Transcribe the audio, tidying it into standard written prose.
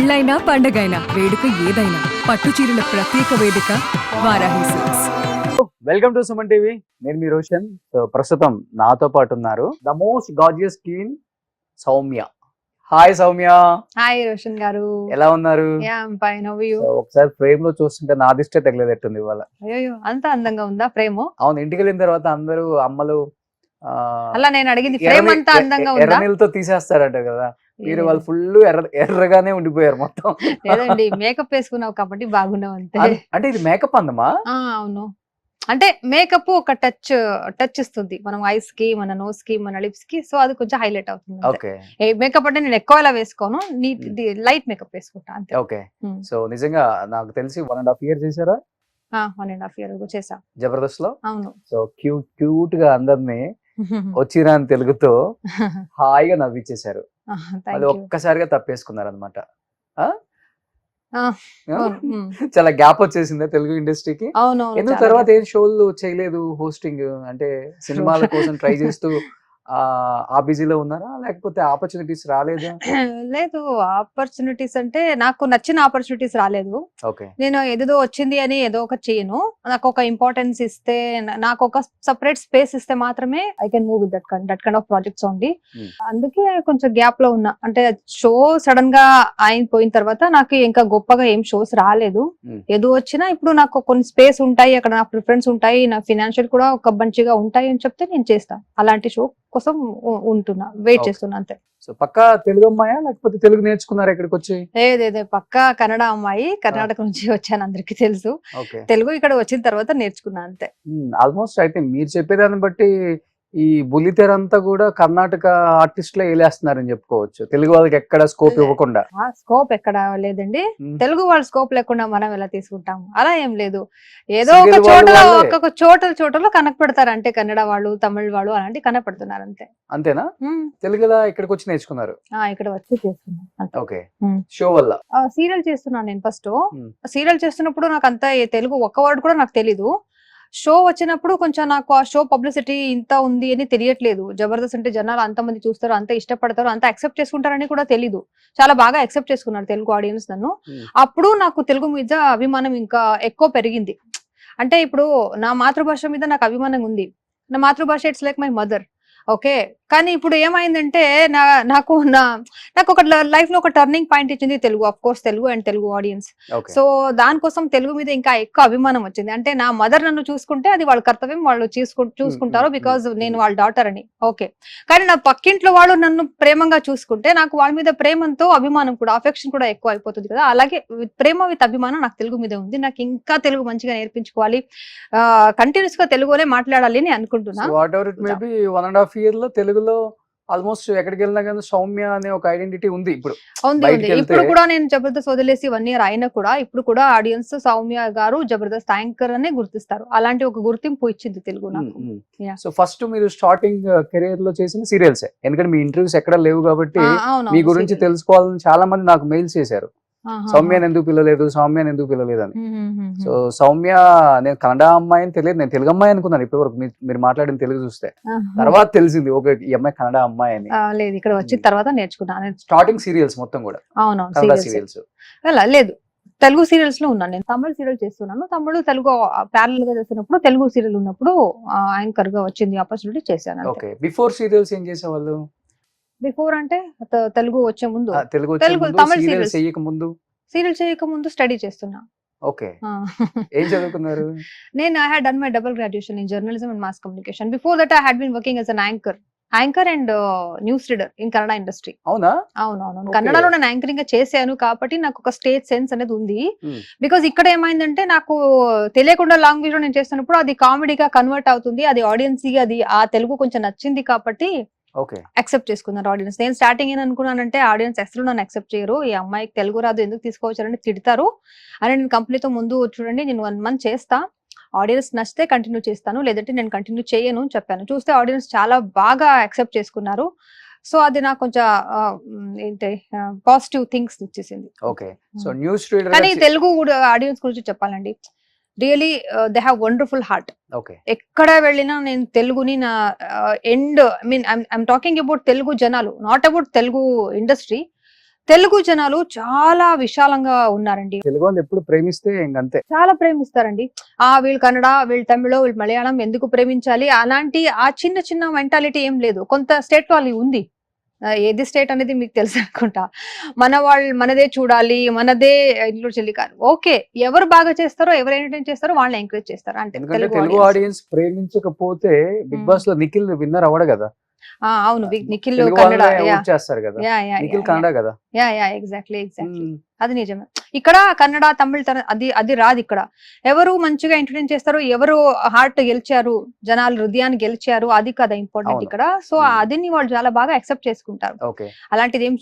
పెళ్ళైనా పండగైనా వేడుక ఏదైనా పట్టు చీరల ప్రత్యేక వేదిక Varahi silks. Welcome to Suman TV. నేను మీ రోషన్. సో ప్రస్తుతం నాతో పాటు ఉన్నారు the most gorgeous queen Soumya. Hi Soumya, hi Roshan గారు, ఎలా ఉన్నారు? ఫైన్. How you? So, ఒకసారి ఫ్రేమ్ లో చూస్తుంటే నా దిష్టే తగిలేదట్టుంది ఇవాళ. అయ్యో, అంత అందంగా ఉందా ఫ్రేమ్? అవును, ఇంటికి వెళ్ళిన తర్వాత అందరూ అమ్మలు అలా నేను అడిగింది, ఫ్రేమ్ అంతా అందంగా ఉందా? ఎర్రనీళ్ళతో తీసేస్తారంట కదా, మీరు వాళ్ళు ఫుల్ ఎర్రగానే ఉండిపోయారు మొత్తం. లేదండి, మేకప్ వేసుకున్నావు కాబట్టి బాగున్నావు అంతే. అంటే ఇది మేకప్ అందమా? అవును, అంటే మేకప్ ఒక టచ్ ఇస్తుంది మనం ఐస్ కి, మన నోస్ కి, మన లిప్స్ కి. సో అది కొంచెం హైలైట్ అవుతుంది. ఓకే, మేకప్ అంటే నేను ఎక్కువ అలా వేసుకోను, నీట్ లైట్ మేకప్ వేసుకుంటా అంతే. ఓకే. సో నిజంగా నాకు తెలిసి 1.5 years చేశారా? 1.5 years చేసా జబర్దస్త్ లో. అవును. సో క్యూట్ గా అందరినీ వచ్చిరా అని తెలుగుతో హాయిగా నవ్విచ్చేశారు. అది ఒక్కసారిగా తప్పేసుకున్నారు అనమాట. చాలా గ్యాప్ వచ్చేసిందా తెలుగు ఇండస్ట్రీకి? ఎందుకు తర్వాత ఏం షోలు చేయలేదు, హోస్టింగ్ అంటే సినిమాల కోసం ట్రై చేస్తూ ఆ బిజీలో ఉన్నారా, లేకపోతే ఆపర్చునిటీస్ రాలేదా? లేదు, ఆపర్చునిటీస్ అంటే నాకు నచ్చిన ఆపర్చునిటీస్ రాలేదు. ఓకే, నేను ఏదో వచ్చింది అని ఏదో ఒక చేయను. నాకు ఒక ఇంపార్టెన్స్ ఇస్తే, నాకు ఒక సెపరేట్ స్పేస్ ఇస్తే మాత్రమే I can move with that kind of projects only. అందుకే కొంచెం గ్యాప్ లో ఉన్నా. అంటే షో సడన్ గా అయిపోయిన తర్వాత నాకు ఇంకా గొప్పగా ఏం షోస్ రాలేదు. ఏదో వచ్చినా ఇప్పుడు నాకు కొన్ని స్పేస్ ఉంటాయి, అక్కడ నా ప్రిఫరెన్స్ ఉంటాయి, నా ఫినాన్షియల్ కూడా ఒక మంచిగా ఉంటాయి అని చెప్తే నేను చేస్తాను. అలాంటి షో కోసం ఉంటున్నా, వెయిట్ చేస్తున్నా అంతే. సో పక్కా తెలుగు అమ్మాయా, లేకపోతే తెలుగు నేర్చుకున్నారా ఇక్కడికి వచ్చి? లేదే, పక్కా కన్నడ అమ్మాయి. కర్ణాటక నుంచి వచ్చాను, అందరికి తెలుసు. తెలుగు ఇక్కడ వచ్చిన తర్వాత నేర్చుకున్నా అంతే. ఆల్మోస్ట్ అయితే మీరు చెప్పేదాన్ని బట్టి ఈ బుల్లితెర అంతా కూడా కర్ణాటక ఆర్టిస్టులే వేలేస్తున్నారని చెప్పుకోవచ్చు, తెలుగు వాళ్ళకి ఎక్కడ స్కోప్ ఇవ్వకుండా. స్కోప్ ఎక్కడ లేదండి, తెలుగు వాళ్ళు స్కోప్ లేకుండా మనం ఎలా తీసుకుంటాము? అలా ఏం లేదు, ఏదో ఒక చోటలో కనపడతారు అంటే కన్నడ వాళ్ళు, తమిళ వాళ్ళు అలాంటి కనపడుతున్నారు అంతే. అంతేనా? తెలుగులో ఇక్కడికి వచ్చి నేర్చుకున్నారు? ఇక్కడ వచ్చి చేస్తున్నాను. ఓకే, షో వల్ల సీరియల్ చేస్తున్నాను నేను. ఫస్ట్ సీరియల్ చేస్తున్నప్పుడు నాకు అంత తెలుగు ఒక్క వర్డ్ కూడా నాకు తెలీదు. షో వచ్చినప్పుడు కొంచెం నాకు ఆ షో పబ్లిసిటీ ఇంత ఉంది అని తెలియట్లేదు. జబర్దస్త్ అంటే జనాలు అంతమంది చూస్తారు, అంత ఇష్టపడతారు, అంత యాక్సెప్ట్ చేసుకుంటారని కూడా తెలీదు. చాలా బాగా యాక్సెప్ట్ చేసుకున్నారు తెలుగు ఆడియన్స్ నన్ను. అప్పుడు నాకు తెలుగు మీద అభిమానం ఇంకా ఎక్కువ పెరిగింది. అంటే ఇప్పుడు నా మాతృభాష మీద నాకు అభిమానం ఉంది. నా మాతృభాష it's like my mother. Okay, కానీ ఇప్పుడు ఏమైందంటే నాకు ఒక లైఫ్ లో ఒక టర్నింగ్ పాయింట్ ఇచ్చింది Telugu. Of course Telugu and Telugu audience. So దానికోసం తెలుగు మీద ఇంకా ఎక్కువ అభిమానం వచ్చింది. అంటే నా మదర్ నన్ను చూసుకుంటే అది వాళ్ళ కర్తవ్యం, వాళ్ళు చూసుకుంటారు బికాజ్ నేను వాళ్ళ డాటర్ అని. ఓకే, కానీ నా పక్కింట్లో వాళ్ళు నన్ను ప్రేమంగా చూసుకుంటే నాకు వాళ్ళ మీద ప్రేమంతో అభిమానం కూడా, అఫెక్షన్ కూడా ఎక్కువ అయిపోతుంది కదా. అలాగే ప్రేమ విత్ అభిమానం నాకు తెలుగు మీద ఉంది. నాకు ఇంకా తెలుగు మంచిగా నేర్పించుకోవాలి, కంటిన్యూస్ గా తెలుగులోనే మాట్లాడాలి అని అనుకుంటున్నా. 1.5 years లో తెలుగులో ఆల్మోస్ట్ ఎక్కడికి వెళ్ళినా కానీ సౌమ్య అనే ఒక ఐడెంటిటీ ఉంది. ఇప్పుడు ఇప్పుడు కూడా నేను జబర్దస్త్ వదిలేసి 1 year అయినా కూడా ఇప్పుడు కూడా ఆడియన్స్ సౌమ్య గారు జబర్దస్త్ యాంకర్ అనే గుర్తిస్తారు. అలాంటి ఒక గుర్తింపు ఇచ్చింది తెలుగు నాకు. సో ఫస్ట్ మీరు స్టార్టింగ్ కెరీర్ లో చేసిన సీరియల్స్, ఎందుకంటే మీ ఇంటర్వ్యూస్ ఎక్కడ లేవు కాబట్టి మీ గురించి తెలుసుకోవాలని చాలా మంది నాకు మెయిల్స్ చేశారు, సౌమ్యని ఎందుకు పిలవలేదు, సౌమ్యని ఎందుకు పిలవలేదు అని. సో సౌమ్య, నేను కన్నడ అమ్మాయి అని తెలియదు, నేను తెలుగు అమ్మాయి అనుకున్నాను ఇప్పటి వరకు మీరు మాట్లాడిన తెలుగు చూస్తే. తర్వాత తెలిసింది ఓకే ఈ అమ్మాయి కన్నడ అమ్మాయి అని. లేదు, ఇక్కడ వచ్చిన తర్వాత నేర్చుకున్నాను. స్టార్టింగ్ సీరియల్స్ మొత్తం కూడా కన్నడ సీరియల్స్ లేదు, తెలుగు సీరియల్స్ లో ఉన్నాను నేను. తమిళ సీరియల్ చేస్తున్నాను, తమిళ తెలుగు ప్యారల్ గా చేస్తున్నప్పుడు తెలుగు సీరియల్ ఉన్నప్పుడు యాంకర్ గా వచ్చింది ఆపర్చునిటీ, చేశాను. ఓకే, బిఫోర్ సీరియల్స్ ఏం చేసేవాళ్ళు? బిఫోర్ అంటే తెలుగు వచ్చే ముందు, తమిళ సీరియల్ చేయక ముందు స్టడీ చేస్తున్నా. ఓకే, ఏం చదువుకున్నారు? నేను I had done my double graduation in journalism and mass communication. Before that I had been working as an anchor and news reader in Kannada industry. అవునా? అవునవును, కన్నడలో నేను యాంకరింగ్ చేశాను కాబట్టి నాకు ఒక స్టేజ్ సెన్స్ అనేది ఉంది. బికాజ్ ఇక్కడ ఏమైందంటే నాకు తెలియకుండా లాంగ్వేజ్ లో నేను చేస్తున్నప్పుడు అది కామెడీగా కన్వర్ట్ అవుతుంది, అది ఆడియన్స్ కి అది ఆ తెలుగు కొంచెం నచ్చింది కాబట్టి యాక్సెప్ట్ చేసుకున్నారు ఆడియన్స్. నేను స్టార్టింగ్ ఏం అనుకున్నానంటే ఆడియన్స్ అసలు నన్ను యాక్సెప్ట్ చేయరు, ఈ అమ్మాయికి తెలుగు రాదు ఎందుకు తీసుకొచ్చారని తిడతారు అని. నేను కంపెనీతో ముందు చూడండి, నేను 1 month చేస్తా, ఆడియన్స్ నచ్చితే కంటిన్యూ చేస్తాను, లేదంటే నేను కంటిన్యూ చేయను అని చెప్పాను. చూస్తే ఆడియన్స్ చాలా బాగా యాక్సెప్ట్ చేసుకున్నారు. సో అది నాకు కొంచెం ఏంటి పాజిటివ్ థింగ్స్ వచ్చేసింది. కానీ తెలుగు ఆడియన్స్ గురించి చెప్పాలండి, really they have wonderful heart. ఎక్కడ వెళ్ళినా నేను తెలుగుని నా end, I mean I'm talking about Telugu జనాలు, not about Telugu industry. Telugu జనాలు చాలా విశాలంగా ఉన్నారండి. తెలుగు వాళ్ళు ఎప్పుడు ప్రేమిస్తే ఇంకంతే. చాలా ప్రేమిస్తారండి. వీళ్ళు కన్నడ, వీళ్ళు తమిళ, వీళ్ళు మలయాళం ఎందుకు ప్రేమించాలి అలాంటి ఆ చిన్న చిన్న మెంటాలిటీ ఏం లేదు. కొంత స్టేట్ వాళ్ళు ఉంది. ఏది స్టేట్ అనేది మీకు తెలుసు అనుకుంటా. మనదే చూడాలి, మనదే ఇంట్లో చెల్లి కాదు. ఓకే, ఎవరు బాగా చేస్తారో, ఎవరు ఎంటర్టైన్ చేస్తారో వాళ్ళని ఎంకరేజ్ చేస్తారు అంటే. ఎందుకంటే తెలుగు ఆడియన్స్ ప్రేమించకపోతే బిగ్ బాస్ లో నిఖిల్ విన్నర్ అవ్వడు కదా. అవును, నిఖిల్ తెలుగు కన్నడ వాళ్ళే ఓట్ చేస్తారు కదా. నిఖిల్ కన్నడ కదా. ఎగ్జాక్ట్లీ అది నిజమే. ఇక్కడ కన్నడ, తమిళ్ అది రాదు. ఇక్కడ ఎవరు మంచిగా ఎంటర్టైన్ చేస్తారు, ఎవరు హార్ట్ గెలిచారు, జనాలు హృదయాన్ని గెలిచారు, అది కదా ఇంపార్టెంట్ ఇక్కడ. సో అదిని వాళ్ళు చాలా బాగా యాక్సెప్ట్ చేసుకుంటారు. అలాంటిది ఏం